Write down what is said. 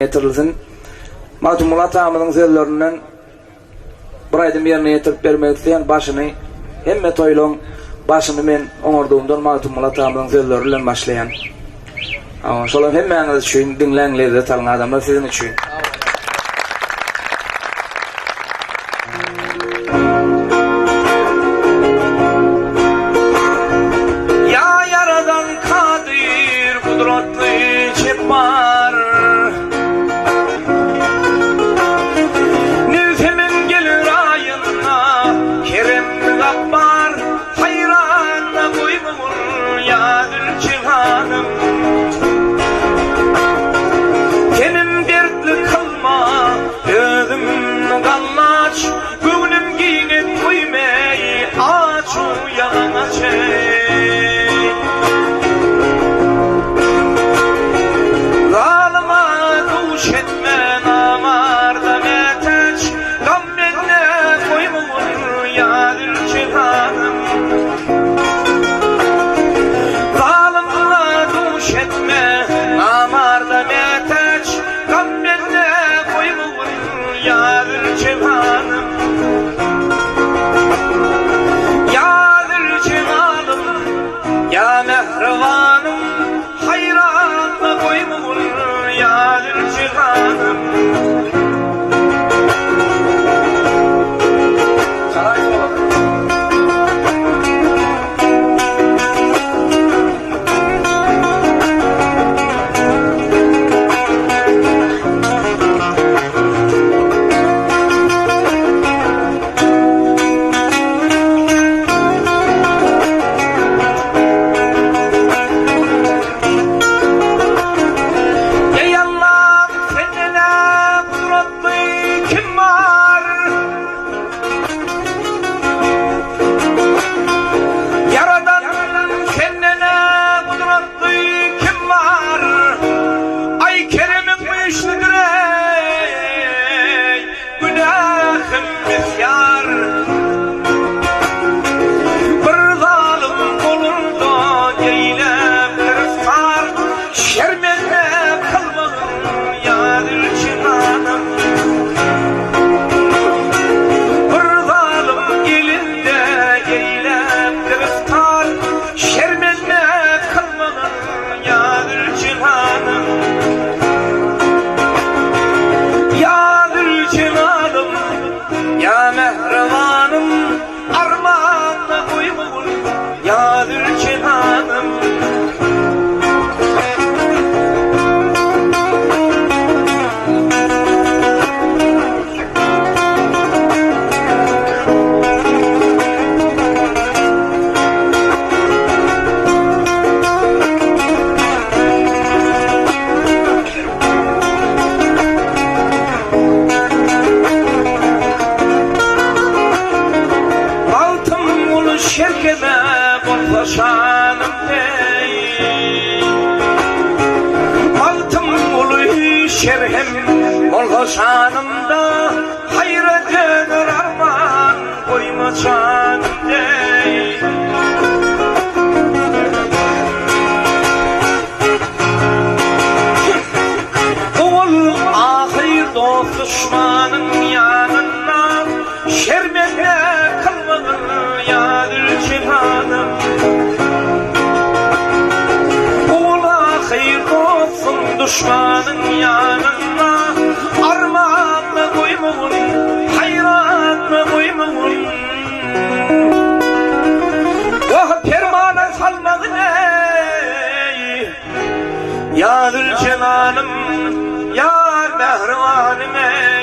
Getirilsin. Matumulat amının zellerinden bir aydın yerine getirip vermek isteyen başını hemme toylon başını men oňarduğumdan Matumulat amının zellerinden başlayan. Ama şolan hemmeňiz üçin dinleňlerdi talan adamlar sizin üçin. Ya yaradan kadir kudretli cebbar Niltemin gelir ayına kerem gabbar hayranla koymur yadır cihanım Kenim dertli kalma özüm gallaç gönlüm giyinip koymay aç uyanana Ya mehrivanım hayranla koymur yadır cihanım Ya mehrivanım armağanla koymur yadır cihanım şerkeme bollaşanım dey Altım ulu şerhem bollaşanımda hayret eder arman koymaçanım dey Oğul ahir dost düşmanın yanına şermete kalmadın yadır cihanım Ola hayır olsun düşmanın yanına armağanla koymun hayranla koymun Oh permana salmadın ey yadır cihanım Yar mehrivanım ey